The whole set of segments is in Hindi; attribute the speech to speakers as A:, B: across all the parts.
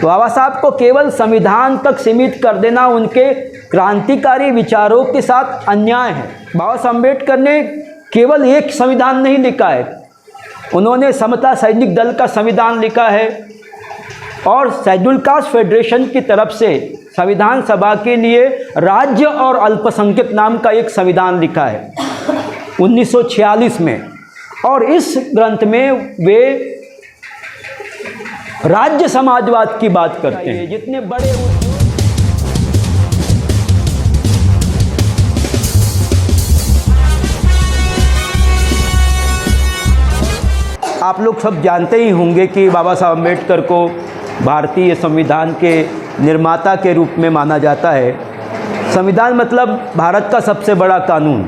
A: तो बाबा साहब को केवल संविधान तक सीमित कर देना उनके क्रांतिकारी विचारों के साथ अन्याय है। बाबा साहब अम्बेडकर ने केवल एक संविधान नहीं लिखा है, उन्होंने समता सैनिक दल का संविधान लिखा है और शेड्यूल कास्ट फेडरेशन की तरफ से संविधान सभा के लिए राज्य और अल्पसंख्यक नाम का एक संविधान लिखा है 1946 में। और इस ग्रंथ में वे राज्य समाजवाद की बात करते हैं। जितने बड़े आप लोग सब जानते ही होंगे कि बाबा साहब अम्बेडकर को भारतीय संविधान के निर्माता के रूप में माना जाता है। संविधान मतलब भारत का सबसे बड़ा कानून।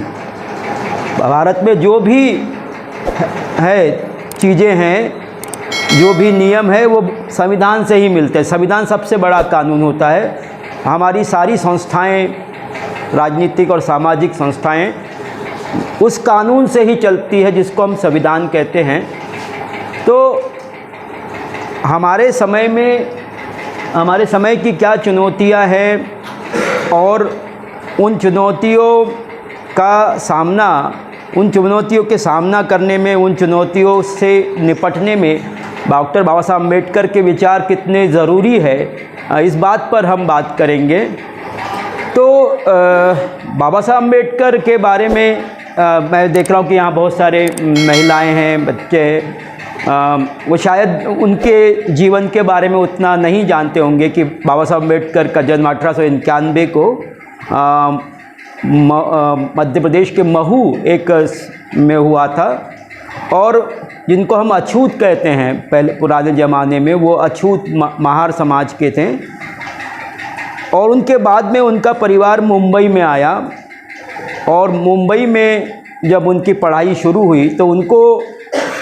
A: भारत में जो भी है चीज़ें हैं, जो भी नियम है, वो संविधान से ही मिलते हैं। संविधान सबसे बड़ा कानून होता है। हमारी सारी संस्थाएं, राजनीतिक और सामाजिक संस्थाएं उस कानून से ही चलती है जिसको हम संविधान कहते हैं। तो हमारे समय की क्या चुनौतियां हैं और उन चुनौतियों के सामना करने में, उन चुनौतियों से निपटने में डॉक्टर बाबा साहब अम्बेडकर के विचार कितने ज़रूरी है, इस बात पर हम बात करेंगे। तो बाबा साहब अम्बेडकर के बारे में मैं देख रहा हूँ कि यहाँ बहुत सारे महिलाएं हैं, बच्चे वो शायद उनके जीवन के बारे में उतना नहीं जानते होंगे कि बाबा साहब अम्बेडकर का जन्म 1891 को मध्य प्रदेश के महू एक में हुआ था। और जिनको हम अछूत कहते हैं, पहले पुराने ज़माने में वो अछूत महार समाज के थे। और उनके बाद में उनका परिवार मुंबई में आया और मुंबई में जब उनकी पढ़ाई शुरू हुई तो उनको,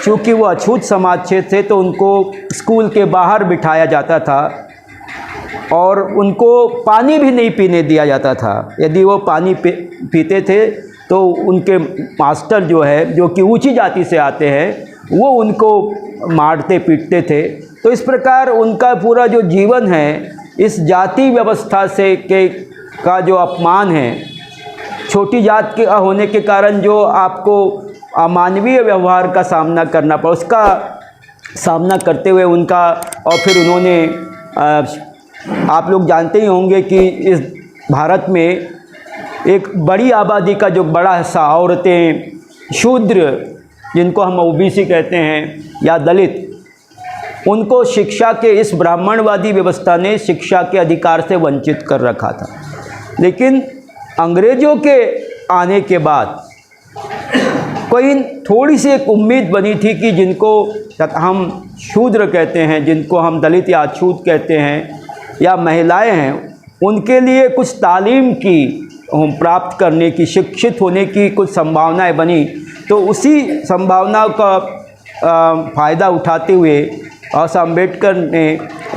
A: चूँकि वो अछूत समाज से थे, तो उनको स्कूल के बाहर बिठाया जाता था और उनको पानी भी नहीं पीने दिया जाता था। यदि वो पानी पीते थे तो उनके मास्टर जो कि ऊंची जाति से आते हैं, वो उनको मारते पीटते थे। तो इस प्रकार उनका पूरा जो जीवन है, इस जाति व्यवस्था से का जो अपमान है, छोटी जात के होने के कारण जो आपको अमानवीय व्यवहार का सामना करना पड़ा, उसका सामना करते हुए उनका, और फिर उन्होंने, आप लोग जानते ही होंगे कि इस भारत में एक बड़ी आबादी का जो बड़ा हिस्सा औरतें, शूद्र जिनको हम ओबीसी कहते हैं या दलित, उनको शिक्षा के, इस ब्राह्मणवादी व्यवस्था ने शिक्षा के अधिकार से वंचित कर रखा था। लेकिन अंग्रेज़ों के आने के बाद कोई थोड़ी सी एक उम्मीद बनी थी कि जिनको हम शूद्र कहते हैं, जिनको हम दलित या अछूत कहते हैं, या महिलाएं हैं, उनके लिए कुछ तालीम की प्राप्त करने की, शिक्षित होने की कुछ संभावनाएं बनी। तो उसी संभावना का फ़ायदा उठाते हुए बाबा साहब अम्बेडकर ने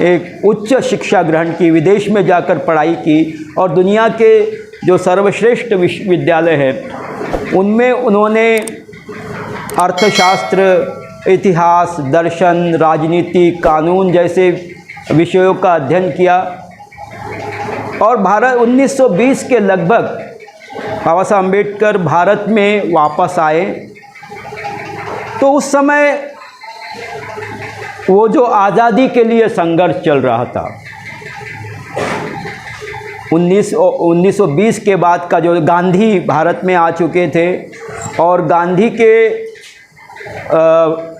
A: एक उच्च शिक्षा ग्रहण की, विदेश में जाकर पढ़ाई की और दुनिया के जो सर्वश्रेष्ठ विश्वविद्यालय हैं उनमें उन्होंने अर्थशास्त्र, इतिहास, दर्शन, राजनीति, कानून जैसे विषयों का अध्ययन किया। और भारत 1920 के लगभग बाबा साहब अम्बेडकर भारत में वापस आए। तो उस समय वो जो आज़ादी के लिए संघर्ष चल रहा था, 1920 के बाद का जो गांधी भारत में आ चुके थे और गांधी के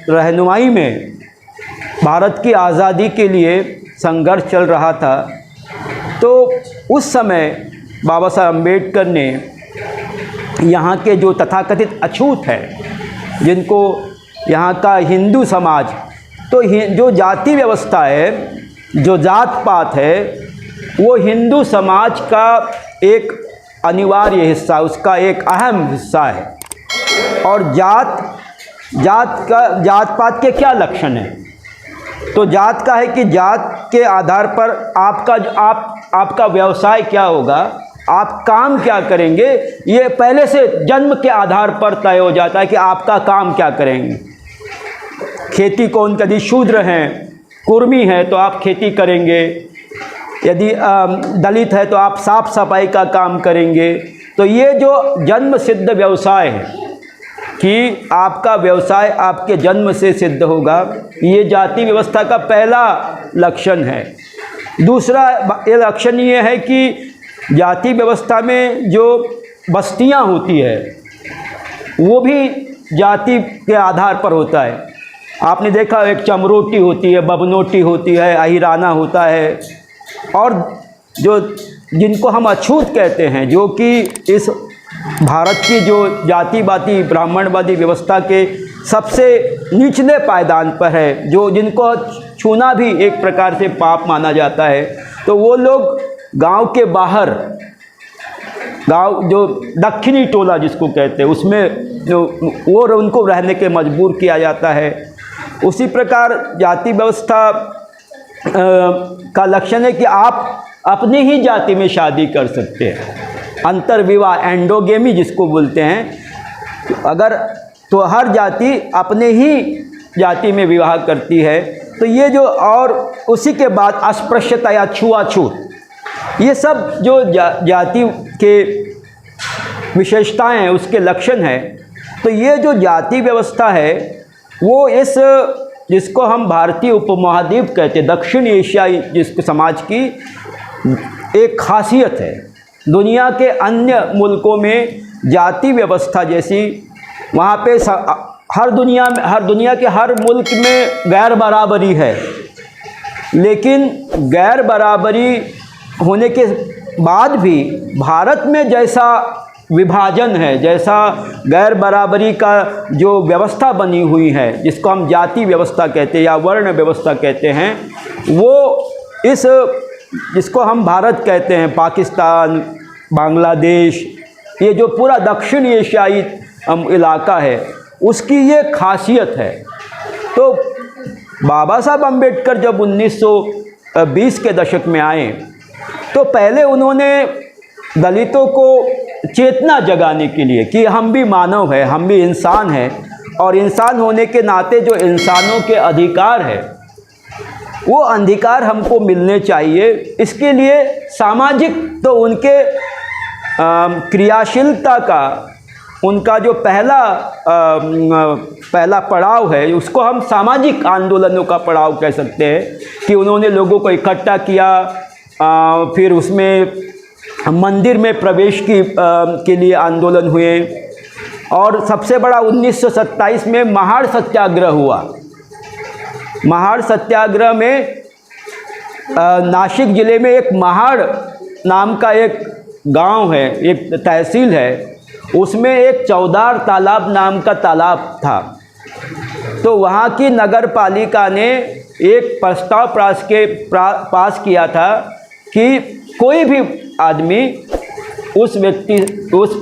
A: रहनुमाई में भारत की आज़ादी के लिए संघर्ष चल रहा था। तो उस समय बाबा साहब अम्बेडकर ने यहाँ के जो तथाकथित अछूत है, जिनको यहाँ का हिंदू समाज, तो जो जाति व्यवस्था है, जो जात पात है, वो हिंदू समाज का एक अनिवार्य हिस्सा, उसका एक अहम हिस्सा है। और जात पात के क्या लक्षण हैं? तो जात का है कि जात के आधार पर आपका व्यवसाय क्या होगा, आप काम क्या करेंगे, ये पहले से जन्म के आधार पर तय हो जाता है कि आपका काम क्या करेंगे। खेती कौन, यदि शूद्र हैं कुर्मी है तो आप खेती करेंगे, यदि दलित है तो आप साफ सफाई का काम करेंगे। तो ये जो जन्म सिद्ध व्यवसाय है कि आपका व्यवसाय आपके जन्म से सिद्ध होगा, ये जाति व्यवस्था का पहला लक्षण है। दूसरा ये लक्षण ये है कि जाति व्यवस्था में जो बस्तियां होती है वो भी जाति के आधार पर होता है। आपने देखा एक चमरोटी होती है, बबनोटी होती है, अहिराना होता है, और जो जिनको हम अछूत कहते हैं, जो कि इस भारत की जो जातिवादी ब्राह्मणवादी व्यवस्था के सबसे निचले पायदान पर है, जो जिनको छूना भी एक प्रकार से पाप माना जाता है, तो वो लोग गांव के बाहर, गांव जो दक्षिणी टोला जिसको कहते हैं, उसमें जो वो उनको रहने के मजबूर किया जाता है। उसी प्रकार जाति व्यवस्था का लक्षण है कि आप अपनी ही जाति में शादी कर सकते हैं, अंतर्विवाह, एंडोगेमी जिसको बोलते हैं। अगर तो हर जाति अपने ही जाति में विवाह करती है। तो ये जो, और उसी के बाद अस्पृश्यता या छुआछूत, ये सब जो जाति के विशेषताएं हैं, उसके लक्षण हैं। तो ये जो जाति व्यवस्था है वो इस, जिसको हम भारतीय उपमहाद्वीप कहते हैं, दक्षिण एशियाई जिसको समाज की एक खासियत है। दुनिया के अन्य मुल्कों में जाति व्यवस्था जैसी, वहाँ पे हर दुनिया के हर मुल्क में गैर बराबरी है, लेकिन गैर बराबरी होने के बाद भी भारत में जैसा विभाजन है, जैसा गैर बराबरी का जो व्यवस्था बनी हुई है, जिसको हम जाति व्यवस्था कहते हैं या वर्ण व्यवस्था कहते हैं, वो इस, जिसको हम भारत कहते हैं, पाकिस्तान, बांग्लादेश, ये जो पूरा दक्षिण एशियाई इलाका है, उसकी ये खासियत है। तो बाबा साहब अम्बेडकर जब 1920 के दशक में आए, तो पहले उन्होंने दलितों को चेतना जगाने के लिए कि हम भी मानव है, हम भी इंसान हैं, और इंसान होने के नाते जो इंसानों के अधिकार है वो अधिकार हमको मिलने चाहिए। इसके लिए सामाजिक, तो उनके क्रियाशीलता का, उनका जो पहला पड़ाव है, उसको हम सामाजिक आंदोलनों का पड़ाव कह सकते हैं कि उन्होंने लोगों को इकट्ठा किया, फिर उसमें मंदिर में प्रवेश के लिए आंदोलन हुए, और सबसे बड़ा 1927 में महाड़ सत्याग्रह हुआ। महाड़ सत्याग्रह में नासिक ज़िले में एक महाड़ नाम का एक गांव है, एक तहसील है, उसमें एक चौदार तालाब नाम का तालाब था। तो वहाँ की नगर पालिका ने एक प्रस्ताव पास किया था कि कोई भी आदमी उस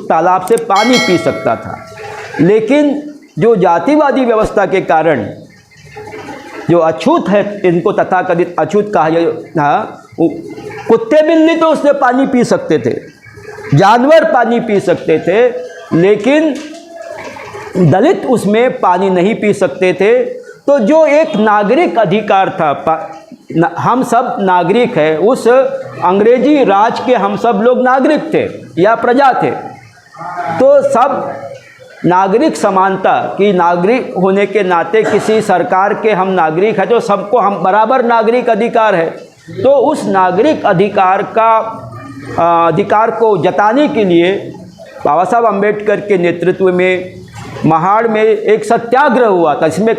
A: तालाब से पानी पी सकता था। लेकिन जो जातिवादी व्यवस्था के कारण जो अछूत है, इनको तथाकथित अछूत कहा था, कुत्ते बिल्ली तो उससे पानी पी सकते थे, जानवर पानी पी सकते थे, लेकिन दलित उसमें पानी नहीं पी सकते थे। तो जो एक नागरिक अधिकार था, हम सब नागरिक हैं, उस अंग्रेजी राज के हम सब लोग नागरिक थे या प्रजा थे। तो सब नागरिक समानता की, नागरिक होने के नाते किसी सरकार के हम नागरिक हैं, तो सबको हम बराबर नागरिक अधिकार है। तो उस नागरिक अधिकार को जताने के लिए बाबा साहब अम्बेडकर के नेतृत्व में महाड़ में एक सत्याग्रह हुआ था। इसमें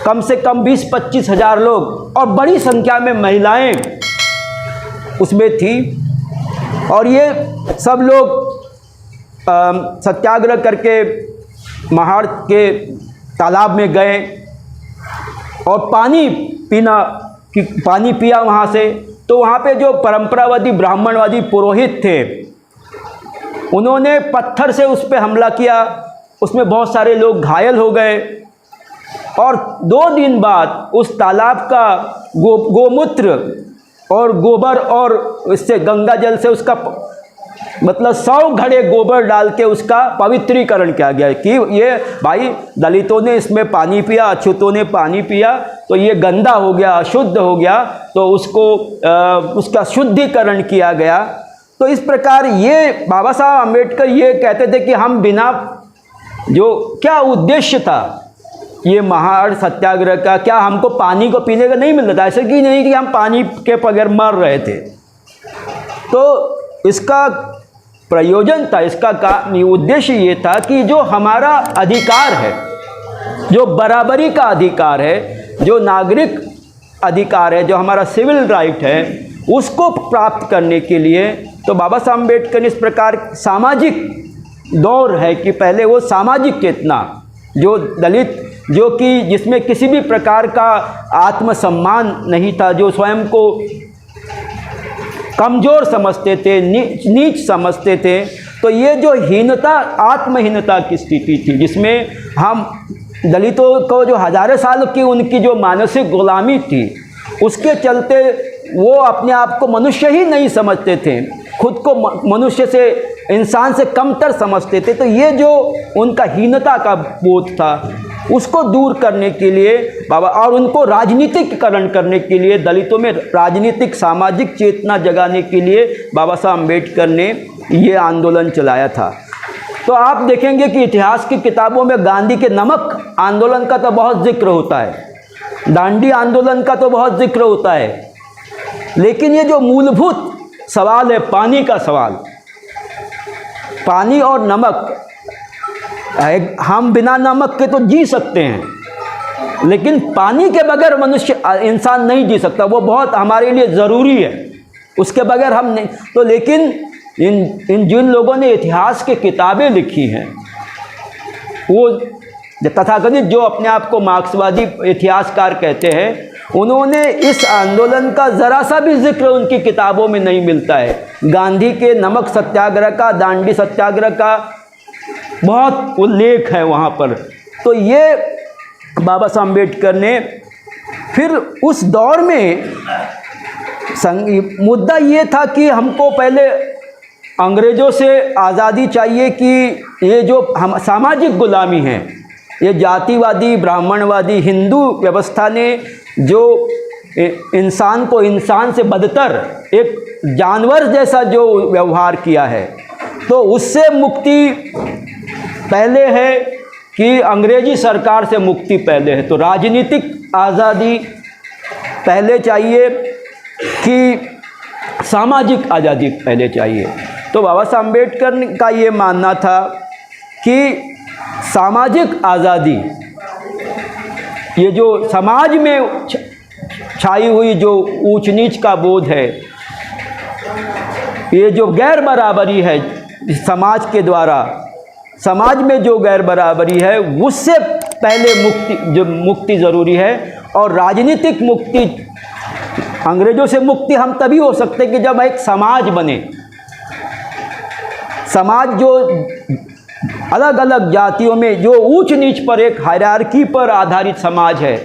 A: कम से कम 20-25 हज़ार लोग और बड़ी संख्या में महिलाएं उसमें थी, और ये सब लोग सत्याग्रह करके महाड़ के तालाब में गए और पानी पिया वहाँ से। तो वहाँ पे जो परंपरावादी ब्राह्मणवादी पुरोहित थे, उन्होंने पत्थर से उस पर हमला किया, उसमें बहुत सारे लोग घायल हो गए, और 2 दिन बाद उस तालाब का गोमूत्र और गोबर और इससे गंगा जल से उसका मतलब 100 घड़े गोबर डाल के उसका पवित्रीकरण किया गया कि ये भाई दलितों ने इसमें पानी पिया, अछूतों ने पानी पिया तो ये गंदा हो गया, अशुद्ध हो गया, तो उसको उसका शुद्धिकरण किया गया। तो इस प्रकार ये बाबा साहब अम्बेडकर ये कहते थे कि हम बिना, जो क्या उद्देश्य था ये महार सत्याग्रह का, क्या हमको पानी को पीने का नहीं मिल रहा था, ऐसे कि नहीं कि हम पानी के बगैर मर रहे थे। तो इसका प्रयोजन था, इसका उद्देश्य ये था कि जो हमारा अधिकार है, जो बराबरी का अधिकार है, जो नागरिक अधिकार है, जो हमारा सिविल राइट है, उसको प्राप्त करने के लिए तो बाबा साहब अम्बेडकर ने इस प्रकार सामाजिक दौर है कि पहले वो सामाजिक चेतना, जो दलित, जो कि जिसमें किसी भी प्रकार का आत्मसम्मान नहीं था, जो स्वयं को कमज़ोर समझते थे, नीच समझते थे, तो ये जो हीनता, आत्महीनता की स्थिति थी, जिसमें हम दलितों को जो हज़ारों साल की उनकी जो मानसिक गुलामी थी, उसके चलते वो अपने आप को मनुष्य ही नहीं समझते थे, खुद को मनुष्य से, इंसान से कमतर समझते थे। तो ये जो उनका हीनता का बोध था, उसको दूर करने के लिए बाबा, और उनको राजनीतिकरण करने के लिए, दलितों में राजनीतिक सामाजिक चेतना जगाने के लिए बाबा साहब अम्बेडकर ने ये आंदोलन चलाया था। तो आप देखेंगे कि इतिहास की किताबों में गांधी के नमक आंदोलन का तो बहुत जिक्र होता है, दांडी आंदोलन का तो बहुत जिक्र होता है, लेकिन ये जो मूलभूत सवाल है, पानी का सवाल, पानी और नमक, हम बिना नमक के तो जी सकते हैं, लेकिन पानी के बगैर मनुष्य, इंसान नहीं जी सकता, वो बहुत हमारे लिए ज़रूरी है, उसके बगैर हम नहीं। तो लेकिन इन जिन लोगों ने इतिहास की किताबें लिखी हैं, वो तथाकथित जो अपने आप को मार्क्सवादी इतिहासकार कहते हैं, उन्होंने इस आंदोलन का ज़रा सा भी जिक्र उनकी किताबों में नहीं मिलता है। गांधी के नमक सत्याग्रह का, दांडी सत्याग्रह का बहुत उल्लेख है वहाँ पर। तो ये बाबा साहब अम्बेडकर ने फिर उस दौर में मुद्दा ये था कि हमको पहले अंग्रेज़ों से आज़ादी चाहिए, कि ये जो हम सामाजिक गुलामी है, ये जातिवादी, ब्राह्मणवादी, हिंदू व्यवस्था ने जो इंसान को इंसान से बदतर, एक जानवर जैसा जो व्यवहार किया है, तो उससे मुक्ति पहले है कि अंग्रेजी सरकार से मुक्ति पहले है। तो राजनीतिक आज़ादी पहले चाहिए कि सामाजिक आज़ादी पहले चाहिए। तो बाबा साहब अम्बेडकर का ये मानना था कि सामाजिक आज़ादी, ये जो समाज में छाई हुई जो ऊंच नीच का बोध है, ये जो गैर बराबरी है समाज के द्वारा, समाज में जो गैर बराबरी है, उससे पहले मुक्ति ज़रूरी है। और राजनीतिक मुक्ति, अंग्रेज़ों से मुक्ति हम तभी हो सकते कि जब एक समाज बने, समाज जो अलग अलग जातियों में जो ऊंच नीच पर एक हायरार्की पर आधारित समाज है,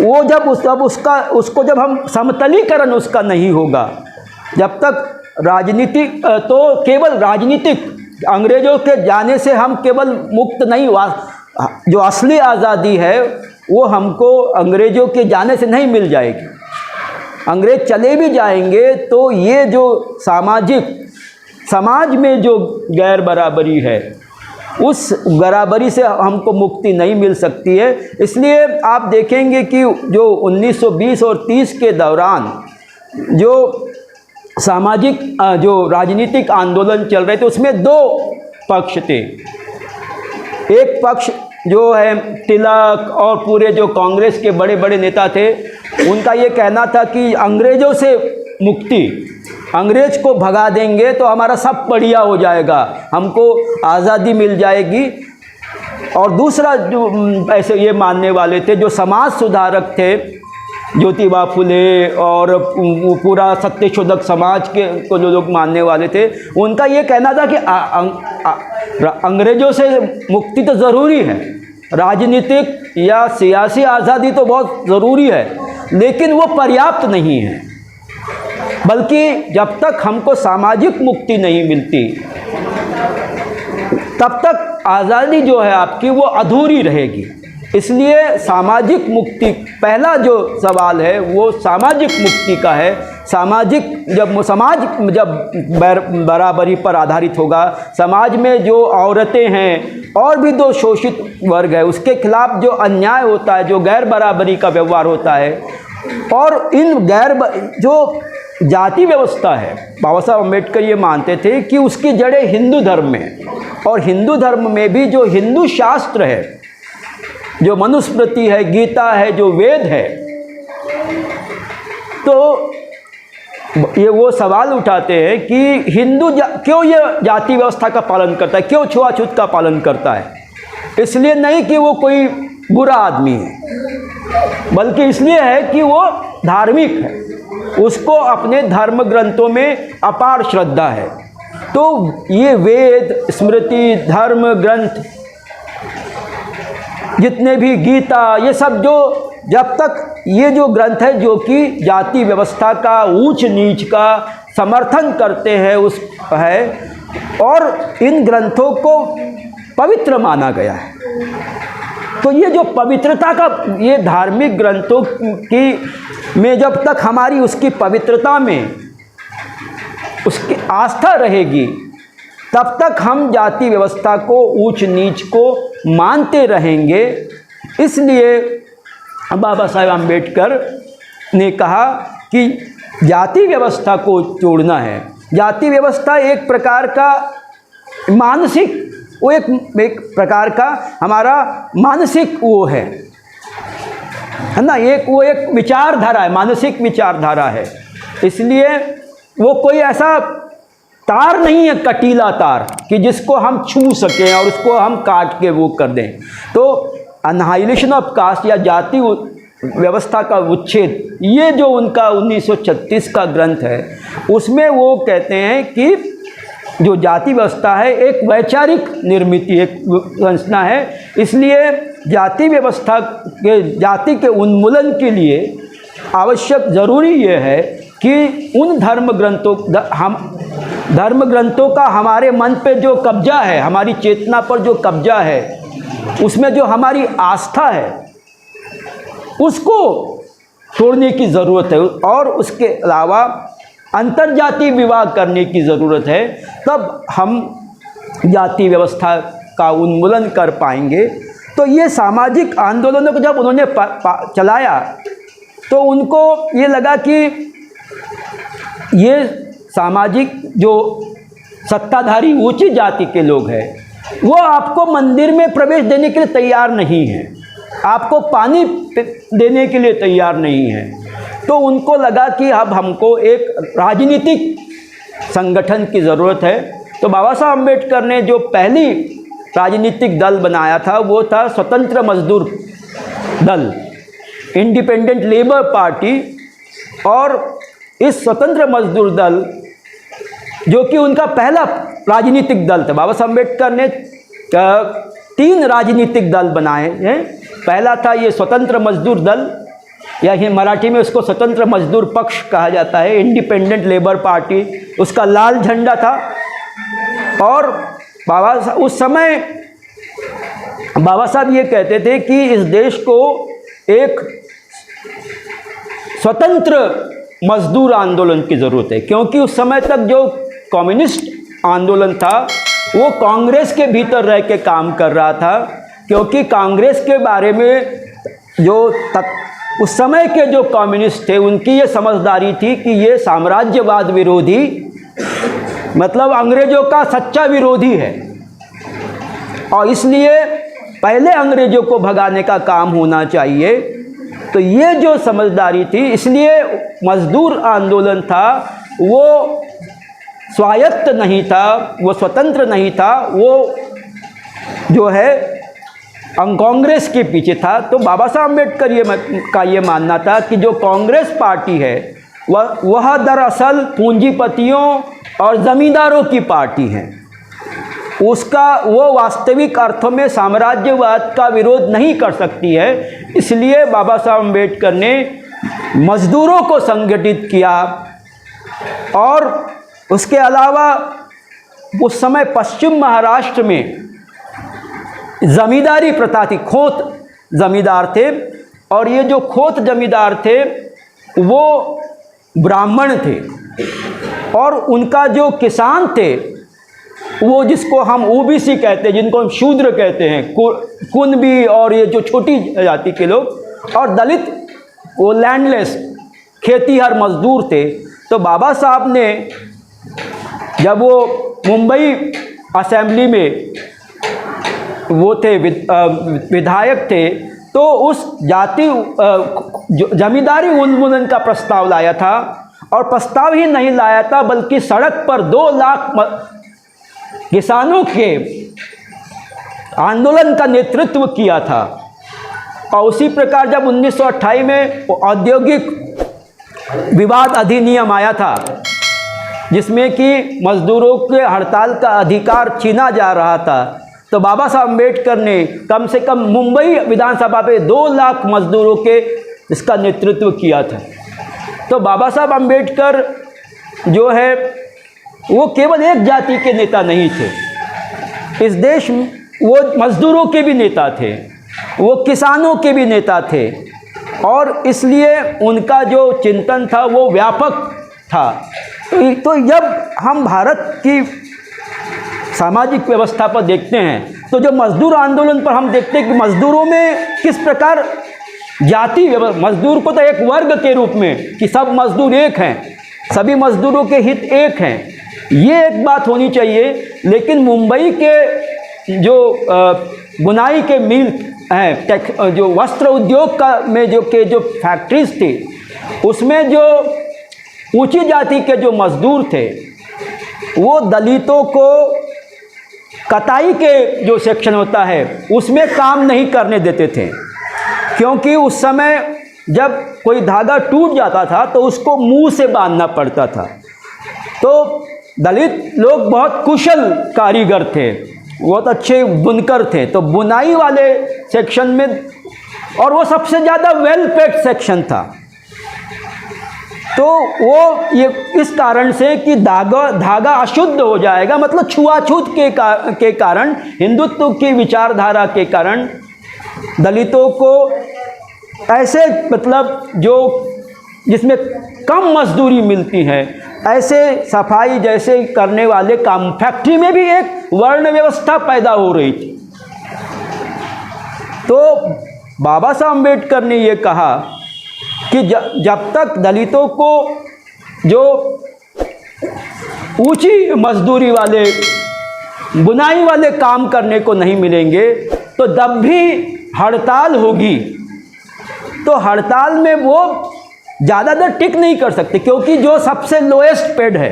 A: वो जब उसको जब हम समतलीकरण उसका नहीं होगा, जब तक राजनीतिक, तो केवल राजनीतिक अंग्रेज़ों के जाने से हम केवल मुक्त नहीं, जो असली आज़ादी है वो हमको अंग्रेज़ों के जाने से नहीं मिल जाएगी। अंग्रेज़ चले भी जाएंगे तो ये जो समाज में जो गैर बराबरी है, उस बराबरी से हमको मुक्ति नहीं मिल सकती है। इसलिए आप देखेंगे कि जो 1920 और 30 के दौरान जो सामाजिक, जो राजनीतिक आंदोलन चल रहे थे, उसमें दो पक्ष थे। एक पक्ष जो है तिलक और पूरे जो कांग्रेस के बड़े बड़े नेता थे, उनका ये कहना था कि अंग्रेज़ों से मुक्ति, अंग्रेज़ को भगा देंगे तो हमारा सब बढ़िया हो जाएगा, हमको आज़ादी मिल जाएगी। और दूसरा जो ऐसे ये मानने वाले थे, जो समाज सुधारक थे, ज्योतिबा फुले और पूरा सत्यशोधक समाज के को जो लोग मानने वाले थे, उनका ये कहना था कि अंग्रेज़ों से मुक्ति तो ज़रूरी है, राजनीतिक या सियासी आज़ादी तो बहुत ज़रूरी है, लेकिन वो पर्याप्त नहीं है। बल्कि जब तक हमको सामाजिक मुक्ति नहीं मिलती तब तक आज़ादी जो है आपकी वो अधूरी रहेगी। इसलिए सामाजिक मुक्ति, पहला जो सवाल है वो सामाजिक मुक्ति का है। सामाजिक समाज जब बराबरी पर आधारित होगा, समाज में जो औरतें हैं और भी जो शोषित वर्ग है उसके खिलाफ जो अन्याय होता है, जो गैर बराबरी का व्यवहार होता है, और इन जो जाति व्यवस्था है, बाबा साहब अम्बेडकर ये मानते थे कि उसकी जड़ें हिंदू धर्म में, और हिंदू धर्म में भी जो हिंदू शास्त्र है, जो मनुस्मृति है, गीता है, जो वेद है, तो ये वो सवाल उठाते हैं कि हिंदू क्यों ये जाति व्यवस्था का पालन करता है, क्यों छुआछूत का पालन करता है। इसलिए नहीं कि वो कोई बुरा आदमी है, बल्कि इसलिए है कि वो धार्मिक है, उसको अपने धर्म ग्रंथों में अपार श्रद्धा है। तो ये वेद, स्मृति, धर्म ग्रंथ, जितने भी गीता, ये सब जो जब तक ये जो ग्रंथ है जो कि जाति व्यवस्था का, ऊंच नीच का समर्थन करते हैं उस है, और इन ग्रंथों को पवित्र माना गया है। तो ये जो पवित्रता का, ये धार्मिक ग्रंथों की में जब तक हमारी उसकी पवित्रता में उसकी आस्था रहेगी तब तक हम जाति व्यवस्था को, ऊंच नीच को मानते रहेंगे। इसलिए बाबा साहेब अम्बेडकर ने कहा कि जाति व्यवस्था को तोड़ना है। जाति व्यवस्था एक प्रकार का मानसिक, वो एक प्रकार का हमारा मानसिक वो है ना, वो एक विचारधारा है, मानसिक विचारधारा है। इसलिए वो कोई ऐसा तार नहीं है, कटीला तार, कि जिसको हम छू सकें और उसको हम काट के वो कर दें। तो अनहाइलेशन ऑफ कास्ट या जाति व्यवस्था का उच्छेद, ये जो उनका 1936 का ग्रंथ है, उसमें वो कहते हैं कि जो जाति व्यवस्था है एक वैचारिक निर्मित एक संरचना है। इसलिए जाति व्यवस्था के, जाति के उन्मूलन के लिए आवश्यक ज़रूरी ये है कि उन धर्म ग्रंथों का हमारे मन पे जो कब्जा है, हमारी चेतना पर जो कब्जा है, उसमें जो हमारी आस्था है, उसको तोड़ने की ज़रूरत है। और उसके अलावा अंतर्जातीय विवाह करने की ज़रूरत है, तब हम जाति व्यवस्था का उन्मूलन कर पाएंगे। तो ये सामाजिक आंदोलनों को जब उन्होंने चलाया तो उनको ये लगा कि ये सामाजिक जो सत्ताधारी ऊंची जाति के लोग हैं वो आपको मंदिर में प्रवेश देने के लिए तैयार नहीं हैं, आपको पानी देने के लिए तैयार नहीं है। तो उनको लगा कि अब हमको एक राजनीतिक संगठन की ज़रूरत है। तो बाबा साहब अम्बेडकर ने जो पहली राजनीतिक दल बनाया था वो था स्वतंत्र मजदूर दल, इंडिपेंडेंट लेबर पार्टी। और इस स्वतंत्र मजदूर दल जो कि उनका पहला राजनीतिक दल था, बाबा साहब अम्बेडकर ने 3 राजनीतिक दल बनाए हैं। पहला था ये स्वतंत्र मजदूर दल, या ये मराठी में उसको स्वतंत्र मजदूर पक्ष कहा जाता है, इंडिपेंडेंट लेबर पार्टी, उसका लाल झंडा था। और उस समय बाबा साहब ये कहते थे कि इस देश को एक स्वतंत्र मजदूर आंदोलन की ज़रूरत है, क्योंकि उस समय तक जो कम्युनिस्ट आंदोलन था वो कांग्रेस के भीतर रह के काम कर रहा था। क्योंकि कांग्रेस के बारे में जो उस समय के जो कम्युनिस्ट थे उनकी ये समझदारी थी कि ये साम्राज्यवाद विरोधी, मतलब अंग्रेज़ों का सच्चा विरोधी है, और इसलिए पहले अंग्रेज़ों को भगाने का काम होना चाहिए। तो ये जो समझदारी थी, इसलिए मजदूर आंदोलन था वो स्वायत्त नहीं था, वो स्वतंत्र नहीं था, वो जो है कांग्रेस के पीछे था। तो बाबा साहब अम्बेडकर का ये मानना था कि जो कांग्रेस पार्टी है वह दरअसल पूंजीपतियों और ज़मींदारों की पार्टी है, उसका वो वास्तविक अर्थों में साम्राज्यवाद का विरोध नहीं कर सकती है। इसलिए बाबा साहब अम्बेडकर ने मज़दूरों को संगठित किया और उसके अलावा उस समय पश्चिम महाराष्ट्र में ज़मींदारी प्रथा थी, खोत ज़मींदार थे, और ये जो खोत ज़मींदार थे वो ब्राह्मण थे, और उनका जो किसान थे वो जिसको हम ओबीसी कहते हैं, जिनको हम शूद्र कहते हैं, कुनबी और ये जो छोटी जाति के लोग, और दलित वो लैंडलेस खेतीहर मजदूर थे। तो बाबा साहब ने जब वो मुंबई असेंबली में वो थे विधायक थे, तो उस जाति जमींदारी उन्मूलन का प्रस्ताव लाया था, और प्रस्ताव ही नहीं लाया था बल्कि सड़क पर 2 लाख किसानों के आंदोलन का नेतृत्व किया था। और उसी प्रकार जब 1928 में औद्योगिक विवाद अधिनियम आया था, जिसमें कि मजदूरों के हड़ताल का अधिकार छीना जा रहा था, तो बाबा साहब अम्बेडकर ने कम से कम मुंबई विधानसभा पे 2 लाख मजदूरों के इसका नेतृत्व किया था। तो बाबा साहब अम्बेडकर जो है वो केवल एक जाति के नेता नहीं थे, इस देश वो मजदूरों के भी नेता थे, वो किसानों के भी नेता थे, और इसलिए उनका जो चिंतन था वो व्यापक था। तो जब हम भारत की सामाजिक व्यवस्था पर देखते हैं, तो जो मजदूर आंदोलन पर हम देखते हैं कि मजदूरों में किस प्रकार जाति मजदूर को तो एक वर्ग के रूप में कि सब मजदूर एक हैं, सभी मजदूरों के हित एक हैं, ये एक बात होनी चाहिए। लेकिन मुंबई के जो बुनाई के मिल हैं, जो वस्त्र उद्योग का में जो फैक्ट्रीज थी, उसमें जो ऊंची जाति के जो मजदूर थे वो दलितों को कताई के जो सेक्शन होता है उसमें काम नहीं करने देते थे, क्योंकि उस समय जब कोई धागा टूट जाता था तो उसको मुंह से बांधना पड़ता था। तो दलित लोग बहुत कुशल कारीगर थे, बहुत अच्छे बुनकर थे, तो बुनाई वाले सेक्शन में, और वो सबसे ज़्यादा वेल पेड सेक्शन था। तो वो ये इस कारण से कि धागा अशुद्ध हो जाएगा, मतलब छुआछूत के कारण, हिंदुत्व की विचारधारा के कारण दलितों को ऐसे मतलब जो जिसमें कम मजदूरी मिलती है, ऐसे सफाई जैसे करने वाले काम, फैक्ट्री में भी एक वर्ण व्यवस्था पैदा हो रही थी। तो बाबा साहब अम्बेडकर ने ये कहा कि जब तक दलितों को जो ऊंची मजदूरी वाले बुनाई वाले काम करने को नहीं मिलेंगे, तो जब भी हड़ताल होगी तो हड़ताल में वो ज़्यादा देर टिक नहीं कर सकते, क्योंकि जो सबसे लोएस्ट पेड है।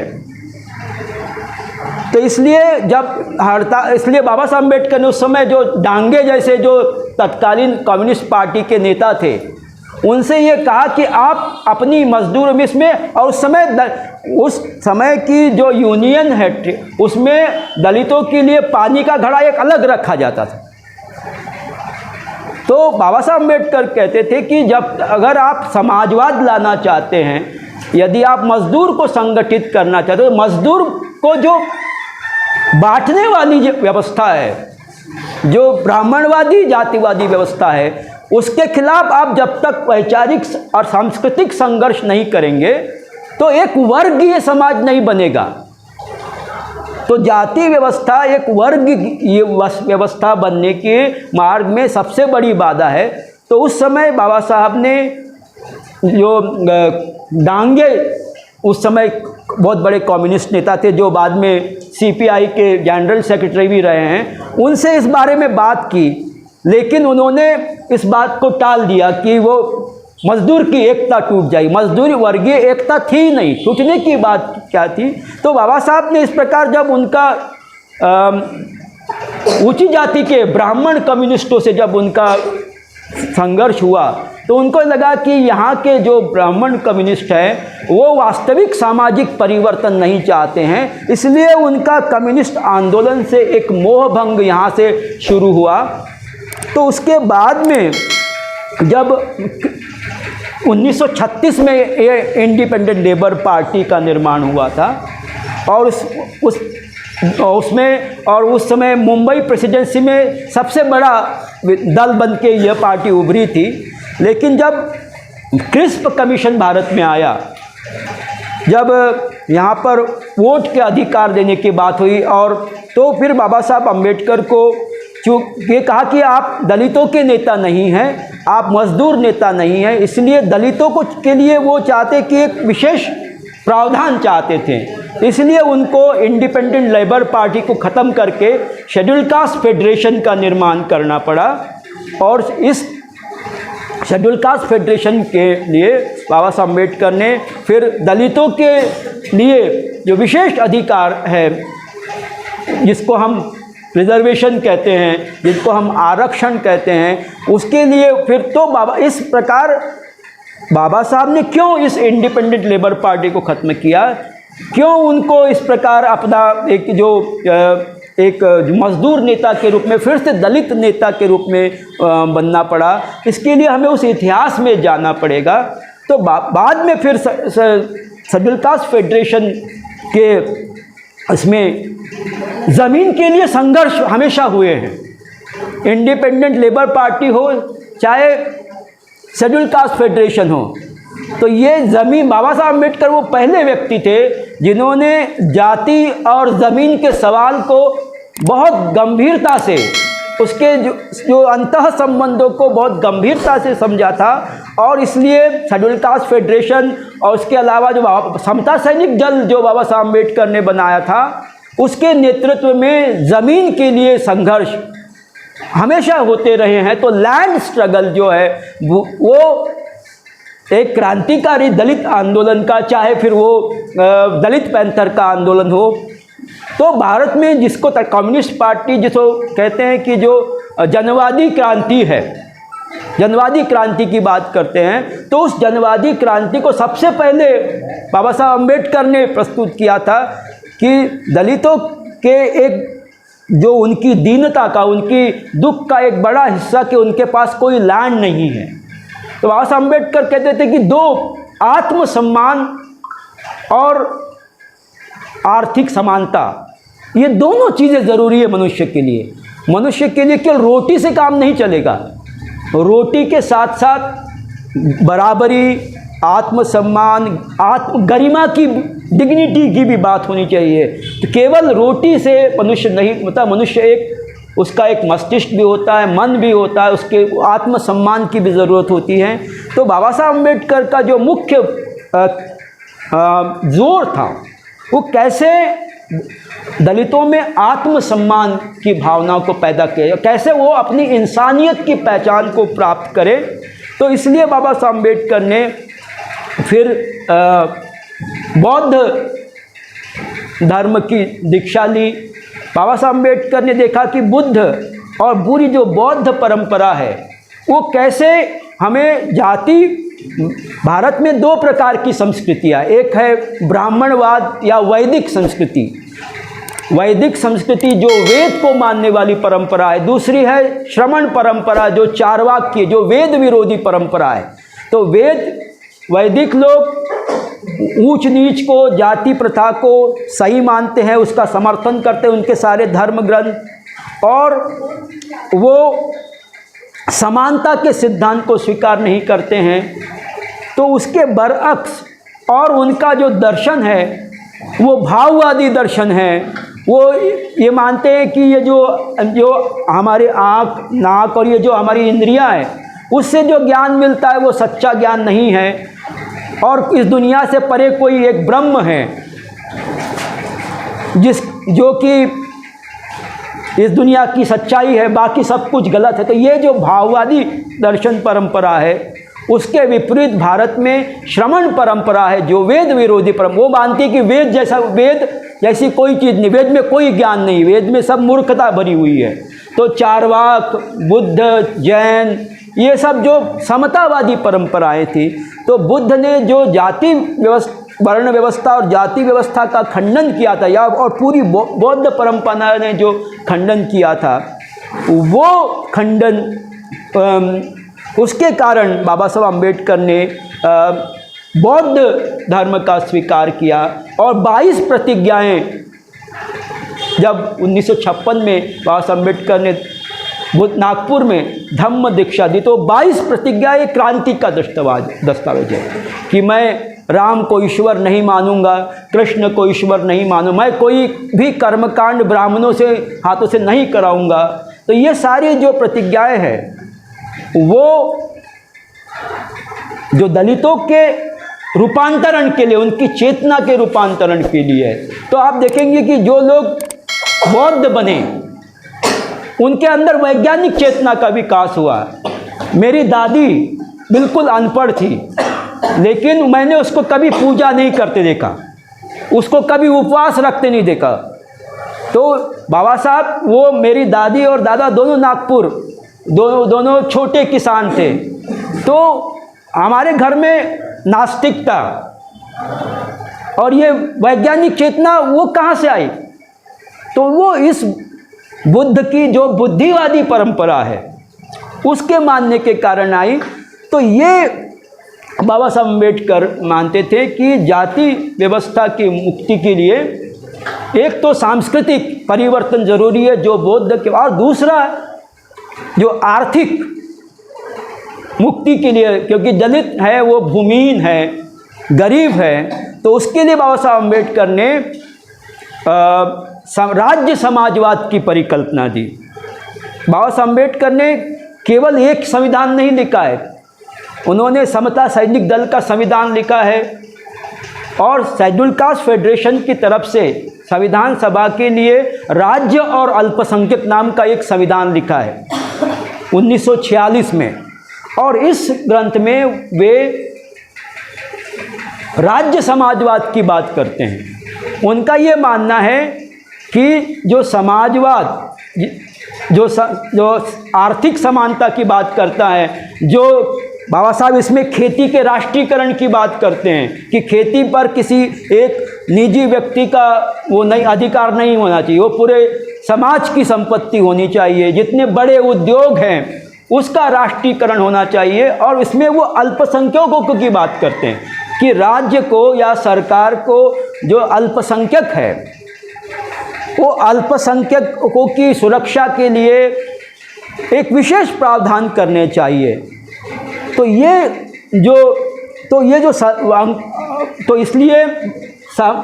A: तो इसलिए जब हड़ताल, इसलिए बाबा साहब अम्बेडकर ने उस समय जो डांगे जैसे जो तत्कालीन कम्युनिस्ट पार्टी के नेता थे उनसे ये कहा कि आप अपनी मजदूर मिस में, और उस समय की जो यूनियन है उसमें दलितों के लिए पानी का घड़ा एक अलग रखा जाता था। तो बाबा साहब अम्बेडकर कहते थे कि अगर आप समाजवाद लाना चाहते हैं, यदि आप मजदूर को संगठित करना चाहते हो, तो मजदूर को जो बांटने वाली जो व्यवस्था है, जो ब्राह्मणवादी जातिवादी व्यवस्था है, उसके खिलाफ आप जब तक वैचारिक और सांस्कृतिक संघर्ष नहीं करेंगे तो एक वर्गीय समाज नहीं बनेगा। तो जाति व्यवस्था एक वर्ग ये व्यवस्था बनने के मार्ग में सबसे बड़ी बाधा है। तो उस समय बाबा साहब ने जो डांगे, उस समय बहुत बड़े कम्युनिस्ट नेता थे जो बाद में सीपीआई के जनरल सेक्रेटरी भी रहे हैं, उनसे इस बारे में बात की, लेकिन उन्होंने इस बात को टाल दिया कि वो मजदूर की एकता टूट जाएगी। मजदूरी वर्गीय एकता थी नहीं, टूटने की बात क्या थी। तो बाबा साहब ने इस प्रकार जब उनका ऊंची जाति के ब्राह्मण कम्युनिस्टों से जब उनका संघर्ष हुआ, तो उनको लगा कि यहाँ के जो ब्राह्मण कम्युनिस्ट हैं वो वास्तविक सामाजिक परिवर्तन नहीं चाहते हैं, इसलिए उनका कम्युनिस्ट आंदोलन से एक मोहभंग यहाँ से शुरू हुआ। तो उसके बाद में जब 1936 में ये इंडिपेंडेंट लेबर पार्टी का निर्माण हुआ था और उस समय मुंबई प्रेसिडेंसी में सबसे बड़ा दल बन के यह पार्टी उभरी थी। लेकिन जब क्रिस्प कमीशन भारत में आया, जब यहाँ पर वोट के अधिकार देने की बात हुई, और तो फिर बाबा साहब अम्बेडकर को ये कहा कि आप दलितों के नेता नहीं हैं, आप मजदूर नेता नहीं हैं, इसलिए दलितों को के लिए वो चाहते कि एक विशेष प्रावधान चाहते थे। इसलिए उनको इंडिपेंडेंट लेबर पार्टी को ख़त्म करके शेड्यूल कास्ट फेडरेशन का निर्माण करना पड़ा। और इस शेड्यूल कास्ट फेडरेशन के लिए बाबा साहब अम्बेडकर ने फिर दलितों के लिए जो विशेष अधिकार है, जिसको हम रिजर्वेशन कहते हैं, जिसको हम आरक्षण कहते हैं, उसके लिए फिर तो इस प्रकार बाबा साहब ने क्यों इस इंडिपेंडेंट लेबर पार्टी को ख़त्म किया, क्यों उनको इस प्रकार अपना एक मजदूर नेता के रूप में फिर से दलित नेता के रूप में बनना पड़ा, इसके लिए हमें उस इतिहास में जाना पड़ेगा। तो बाद में फिर शेड्यूल कास्ट फेडरेशन के इसमें ज़मीन के लिए संघर्ष हमेशा हुए हैं। इंडिपेंडेंट लेबर पार्टी हो चाहे शेड्यूल कास्ट फेडरेशन हो, तो ये ज़मीन, बाबा साहब अम्बेडकर वो पहले व्यक्ति थे जिन्होंने जाति और ज़मीन के सवाल को बहुत गंभीरता से, उसके जो अंतः संबंधों को बहुत गंभीरता से समझा था। और इसलिए शेड्यूल कास्ट फेडरेशन और उसके अलावा जो समता सैनिक दल जो बाबा साहब अम्बेडकर ने बनाया था, उसके नेतृत्व में ज़मीन के लिए संघर्ष हमेशा होते रहे हैं। तो लैंड स्ट्रगल जो है वो एक क्रांतिकारी दलित आंदोलन का, चाहे फिर वो दलित पैंथर का आंदोलन हो, तो भारत में जिसको कम्युनिस्ट पार्टी जिसको कहते हैं कि जो जनवादी क्रांति है, जनवादी क्रांति की बात करते हैं, तो उस जनवादी क्रांति को सबसे पहले बाबा साहब अम्बेडकर ने प्रस्तुत किया था कि दलितों के एक जो उनकी दीनता का, उनकी दुख का एक बड़ा हिस्सा कि उनके पास कोई लैंड नहीं है। तो बाबा साहब अम्बेडकर कहते थे कि दो, आत्मसम्मान और आर्थिक समानता, ये दोनों चीज़ें ज़रूरी है मनुष्य के लिए। मनुष्य के लिए केवल रोटी से काम नहीं चलेगा, रोटी के साथ साथ बराबरी, आत्मसम्मान, गरिमा की, डिग्निटी की भी बात होनी चाहिए। तो केवल रोटी से मनुष्य नहीं, मतलब मनुष्य एक, उसका एक मस्तिष्क भी होता है, मन भी होता है, उसके आत्मसम्मान की भी ज़रूरत होती है। तो बाबा साहब अम्बेडकर का जो मुख्य जोर था, वो कैसे दलितों में आत्मसम्मान की भावना को पैदा किया, कैसे वो अपनी इंसानियत की पहचान को प्राप्त करे। तो इसलिए बाबा साहब अम्बेडकर ने फिर बौद्ध धर्म की दीक्षा ली। बाबा साहब अम्बेडकर ने देखा कि बुद्ध और पूरी जो बौद्ध परंपरा है, वो कैसे हमें जाति, भारत में दो प्रकार की संस्कृतियाँ, एक है ब्राह्मणवाद या वैदिक संस्कृति, वैदिक संस्कृति जो वेद को मानने वाली परंपरा है, दूसरी है श्रमण परंपरा जो चार्वाक की, जो वेद विरोधी परंपरा है। तो वैदिक लोग ऊंच नीच को, जाति प्रथा को सही मानते हैं, उसका समर्थन करते हैं, उनके सारे धर्म ग्रंथ, और वो समानता के सिद्धांत को स्वीकार नहीं करते हैं। तो उसके बरअक्स और उनका जो दर्शन है वो भाववादी दर्शन है। वो ये मानते हैं कि ये जो हमारे आँख, नाक और ये जो हमारी इंद्रियां हैं, उससे जो ज्ञान मिलता है वो सच्चा ज्ञान नहीं है, और इस दुनिया से परे कोई एक ब्रह्म है जो कि इस दुनिया की सच्चाई है, बाकी सब कुछ गलत है। तो ये जो भाववादी दर्शन परंपरा है, उसके विपरीत भारत में श्रमण परंपरा है जो वेद विरोधी परंपरा। वो मानती है कि वेद जैसी कोई चीज़ नहीं, वेद में कोई ज्ञान नहीं, वेद में सब मूर्खता भरी हुई है। तो चार्वाक, बुद्ध, जैन, ये सब जो समतावादी परंपराएं थी, तो बुद्ध ने जो जाति व्यवस्था, वर्ण व्यवस्था और जाति व्यवस्था का खंडन किया था, या और पूरी बौद्ध परंपरा ने जो खंडन किया था, वो खंडन, उसके कारण बाबा साहब अम्बेडकर ने बौद्ध धर्म का स्वीकार किया और 22 प्रतिज्ञाएं जब 1956 में बाबा साहब अम्बेडकर ने नागपुर में धम्म दीक्षा दी तो 22 प्रतिज्ञाएं क्रांति का दस्तावेज है कि मैं राम को ईश्वर नहीं मानूंगा, कृष्ण को ईश्वर नहीं मानूंगा, मैं कोई भी कर्मकांड ब्राह्मणों से हाथों से नहीं कराऊंगा। तो ये सारी जो प्रतिज्ञाएं हैं वो जो दलितों के रूपांतरण के लिए, उनकी चेतना के रूपांतरण के लिए है। तो आप देखेंगे कि जो लोग बौद्ध बने उनके अंदर वैज्ञानिक चेतना का विकास हुआ। मेरी दादी बिल्कुल अनपढ़ थी, लेकिन मैंने उसको कभी पूजा नहीं करते देखा, उसको कभी उपवास रखते नहीं देखा। तो बाबा साहब, वो मेरी दादी और दादा दोनों नागपुर, दोनों छोटे किसान थे। तो हमारे घर में नास्तिकता और ये वैज्ञानिक चेतना वो कहाँ से आई? तो वो इस बुद्ध की जो बुद्धिवादी परंपरा है उसके मानने के कारण आई। तो ये बाबा साहब अम्बेडकर मानते थे कि जाति व्यवस्था की मुक्ति के लिए एक तो सांस्कृतिक परिवर्तन जरूरी है जो बौद्ध के, और दूसरा जो आर्थिक मुक्ति के लिए, क्योंकि दलित है वो भूमिहीन है, गरीब है, तो उसके लिए बाबा साहब अम्बेडकर ने राज्य समाजवाद की परिकल्पना दी। बाबा साहब अम्बेडकर ने केवल एक संविधान नहीं लिखा है, उन्होंने समता सैनिक दल का संविधान लिखा है और शेड्यूल कास्ट फेडरेशन की तरफ से संविधान सभा के लिए राज्य और अल्पसंख्यक नाम का एक संविधान लिखा है 1946 में। और इस ग्रंथ में वे राज्य समाजवाद की बात करते हैं। उनका ये मानना है कि जो समाजवाद जो आर्थिक समानता की बात करता है, जो बाबा साहब इसमें खेती के राष्ट्रीयकरण की बात करते हैं कि खेती पर किसी एक निजी व्यक्ति का वो नहीं अधिकार नहीं होना चाहिए, वो पूरे समाज की संपत्ति होनी चाहिए। जितने बड़े उद्योग हैं उसका राष्ट्रीयकरण होना चाहिए। और इसमें वो अल्पसंख्यकों की बात करते हैं कि राज्य को या सरकार को जो अल्पसंख्यक है वो अल्पसंख्यकों की सुरक्षा के लिए एक विशेष प्रावधान करने चाहिए। तो इसलिए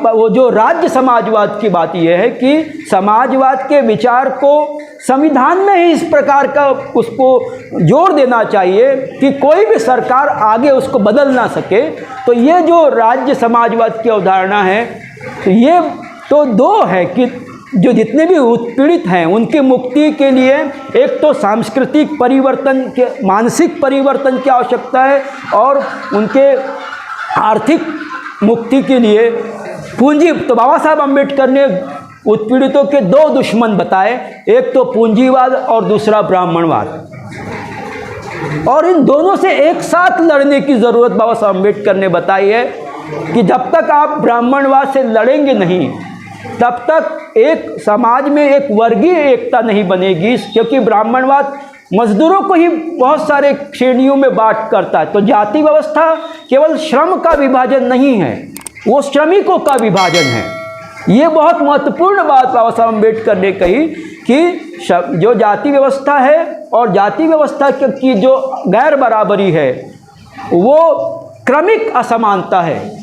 A: वो जो राज्य समाजवाद की बात यह है कि समाजवाद के विचार को संविधान में ही इस प्रकार का उसको जोड़ देना चाहिए कि कोई भी सरकार आगे उसको बदल ना सके। तो ये जो राज्य समाजवाद की अवधारणा है, तो ये तो दो है कि जो जितने भी उत्पीड़ित हैं उनकी मुक्ति के लिए एक तो सांस्कृतिक परिवर्तन के, मानसिक परिवर्तन की आवश्यकता है, और उनके आर्थिक मुक्ति के लिए पूंजी। तो बाबा साहब अम्बेडकर ने उत्पीड़ितों के दो दुश्मन बताए, एक तो पूंजीवाद और दूसरा ब्राह्मणवाद, और इन दोनों से एक साथ लड़ने की ज़रूरत बाबा साहब अम्बेडकर ने बताई है कि जब तक आप ब्राह्मणवाद से लड़ेंगे नहीं तब तक एक समाज में एक वर्गीय एकता नहीं बनेगी, क्योंकि ब्राह्मणवाद मजदूरों को ही बहुत सारे श्रेणियों में बांट करता है। तो जाति व्यवस्था केवल श्रम का विभाजन नहीं है, वो श्रमिकों का विभाजन है। ये बहुत महत्वपूर्ण बात बाबा साहब अम्बेडकर ने कही कि जो जाति व्यवस्था है और जाति व्यवस्था की जो गैर बराबरी है वो क्रमिक असमानता है,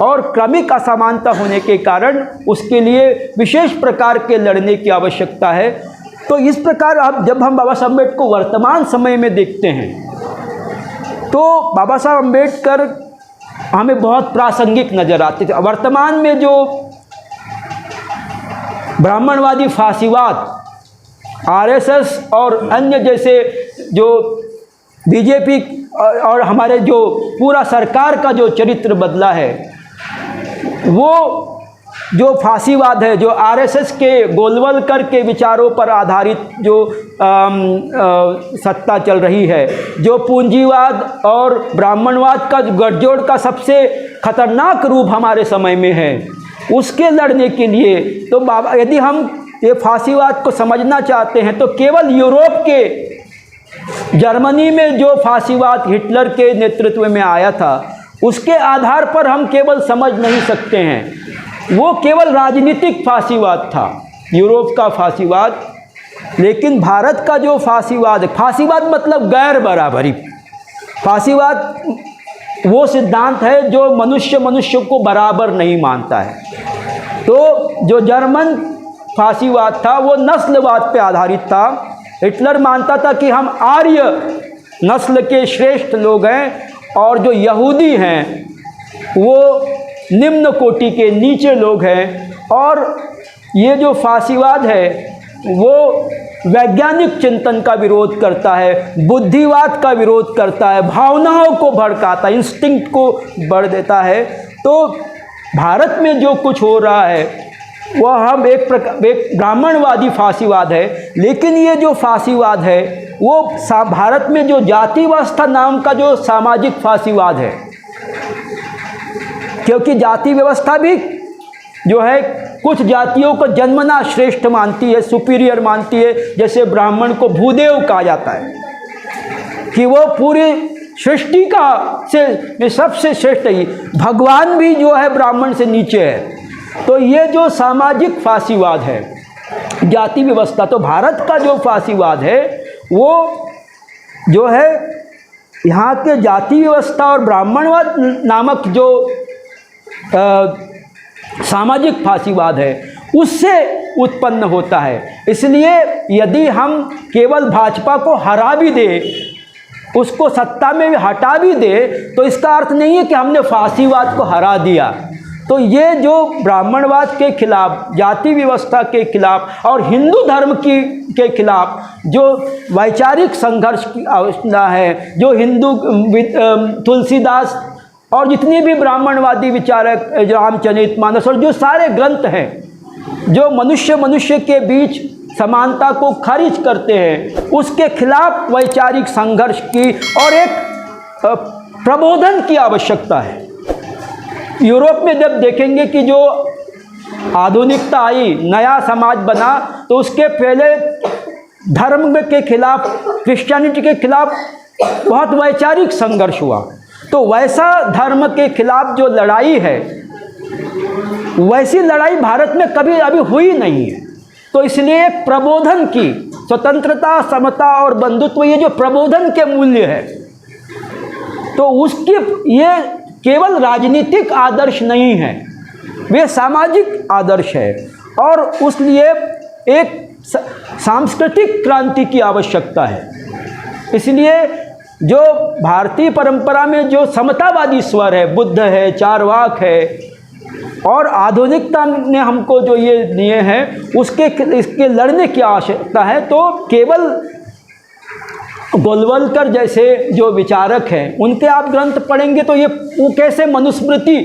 A: और क्रमिक असमानता होने के कारण उसके लिए विशेष प्रकार के लड़ने की आवश्यकता है। तो इस प्रकार अब जब हम बाबा साहब अम्बेडकर को वर्तमान समय में देखते हैं तो बाबा साहब अम्बेडकर हमें बहुत प्रासंगिक नज़र आते थे। वर्तमान में जो ब्राह्मणवादी फासीवाद, आरएसएस और अन्य जैसे जो बीजेपी और हमारे जो पूरा सरकार का जो चरित्र बदला है, वो जो फांसीवाद है, जो आरएसएस के गोलवलकर के विचारों पर आधारित जो सत्ता चल रही है, जो पूंजीवाद और ब्राह्मणवाद का गठजोड़ का सबसे खतरनाक रूप हमारे समय में है, उसके लड़ने के लिए तो बाबा, यदि हम ये फांसीवाद को समझना चाहते हैं तो केवल यूरोप के जर्मनी में जो फांसीवाद हिटलर के नेतृत्व में आया था, उसके आधार पर हम केवल समझ नहीं सकते हैं। वो केवल राजनीतिक फांसीवाद था, यूरोप का फांसीवाद। लेकिन भारत का जो फांसीवाद है, फांसीवाद मतलब गैर बराबरी। फांसीवाद वो सिद्धांत है जो मनुष्य को बराबर नहीं मानता है। तो जो जर्मन फांसीवाद था वो नस्लवाद पे आधारित था। हिटलर मानता था कि हम आर्य नस्ल के श्रेष्ठ लोग हैं और जो यहूदी हैं वो निम्न कोटि के नीचे लोग हैं। और ये जो फांसीवाद है वो वैज्ञानिक चिंतन का विरोध करता है, बुद्धिवाद का विरोध करता है, भावनाओं को भड़काता है, इंस्टिंक्ट को बढ़ देता है। तो भारत में जो कुछ हो रहा है वह हम एक ब्राह्मणवादी फांसीवाद है। लेकिन ये जो फांसीवाद है वो भारत में जो जाति व्यवस्था नाम का जो सामाजिक फांसीवाद है, क्योंकि जाति व्यवस्था भी जो है कुछ जातियों को जन्मना श्रेष्ठ मानती है, सुपीरियर मानती है। जैसे ब्राह्मण को भूदेव कहा जाता है कि वो पूरी सृष्टि का से सबसे श्रेष्ठ ही, भगवान भी जो है ब्राह्मण से नीचे है। तो ये जो सामाजिक फांसीवाद है, जाति व्यवस्था, तो भारत का जो फांसीवाद है वो जो है यहाँ के जाति व्यवस्था और ब्राह्मणवाद नामक जो सामाजिक फांसीवाद है उससे उत्पन्न होता है। इसलिए यदि हम केवल भाजपा को हरा भी दे, उसको सत्ता में हटा भी दे, तो इसका अर्थ नहीं है कि हमने फांसीवाद को हरा दिया। तो ये जो ब्राह्मणवाद के खिलाफ, जाति व्यवस्था के खिलाफ और हिंदू धर्म के खिलाफ जो वैचारिक संघर्ष की आवश्यकता है, जो हिंदू तुलसीदास और जितने भी ब्राह्मणवादी विचारक, रामचरितमानस और जो सारे ग्रंथ हैं जो मनुष्य के बीच समानता को खारिज करते हैं, उसके खिलाफ वैचारिक संघर्ष की और एक प्रबोधन की आवश्यकता है। यूरोप में जब देखेंगे कि जो आधुनिकता आई, नया समाज बना, तो उसके पहले धर्म के खिलाफ, क्रिश्चियनिटी के खिलाफ बहुत वैचारिक संघर्ष हुआ। तो वैसा धर्म के खिलाफ जो लड़ाई है, वैसी लड़ाई भारत में कभी अभी हुई नहीं है। तो इसलिए प्रबोधन की, स्वतंत्रता, समता और बंधुत्व, ये जो प्रबोधन के मूल्य है, तो उसकी ये केवल राजनीतिक आदर्श नहीं है, वे सामाजिक आदर्श है। और उसलिए एक सांस्कृतिक क्रांति की आवश्यकता है। इसलिए जो भारतीय परंपरा में जो समतावादी स्वर है, बुद्ध है, चारवाक है, और आधुनिकता ने हमको जो ये दिए हैं, इसके लड़ने की आवश्यकता है। तो केवल गोलवलकर जैसे जो विचारक हैं, उनके आप ग्रंथ पढ़ेंगे तो ये वो कैसे मनुस्मृति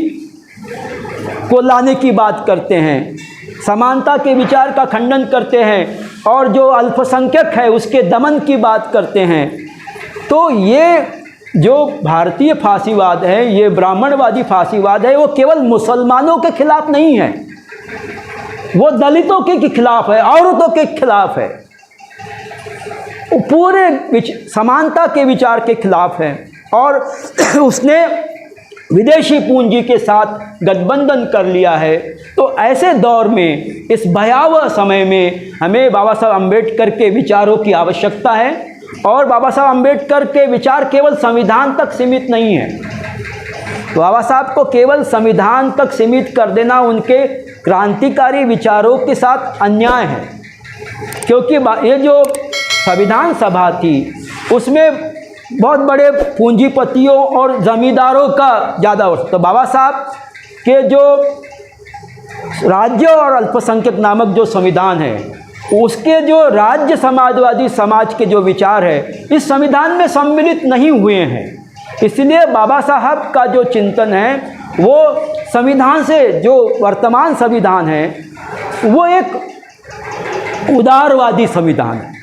A: को लाने की बात करते हैं, समानता के विचार का खंडन करते हैं, और जो अल्पसंख्यक है उसके दमन की बात करते हैं। तो ये जो भारतीय फांसीवाद है, ये ब्राह्मणवादी फांसीवाद है, वो केवल मुसलमानों के खिलाफ नहीं है, वो दलितों के खिलाफ है, औरतों के खिलाफ है, पूरे समानता के विचार के खिलाफ है। और उसने विदेशी पूंजी के साथ गठबंधन कर लिया है। तो ऐसे दौर में, इस भयावह समय में, हमें बाबा साहब अम्बेडकर के विचारों की आवश्यकता है। और बाबा साहब अम्बेडकर के विचार केवल संविधान तक सीमित नहीं है। बाबा साहब को केवल संविधान तक सीमित कर देना उनके क्रांतिकारी विचारों के साथ अन्याय है, क्योंकि ये जो संविधान सभा थी उसमें बहुत बड़े पूंजीपतियों और जमींदारों का ज़्यादा वोट। तो बाबा साहब के जो राज्य और अल्पसंख्यक नामक जो संविधान है, उसके जो राज्य समाजवादी समाज के जो विचार है, इस संविधान में सम्मिलित नहीं हुए हैं। इसलिए बाबा साहब का जो चिंतन है वो संविधान से, जो वर्तमान संविधान है वो एक उदारवादी संविधान है,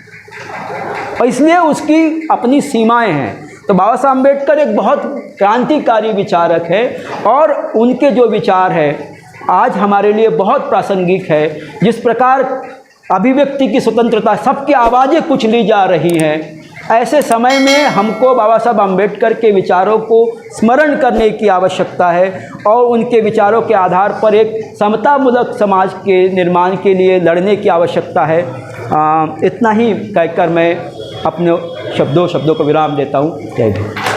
A: और इसलिए उसकी अपनी सीमाएं हैं। तो बाबा साहब अम्बेडकर एक बहुत क्रांतिकारी विचारक है, और उनके जो विचार है आज हमारे लिए बहुत प्रासंगिक है। जिस प्रकार अभिव्यक्ति की स्वतंत्रता, सबकी आवाज़ें कुचली जा रही हैं, ऐसे समय में हमको बाबा साहब अम्बेडकर के विचारों को स्मरण करने की आवश्यकता है और उनके विचारों के आधार पर एक समतामूलक समाज के निर्माण के लिए लड़ने की आवश्यकता है। इतना ही कहकर मैं अपने शब्दों को विराम देता हूँ। जय हिंद।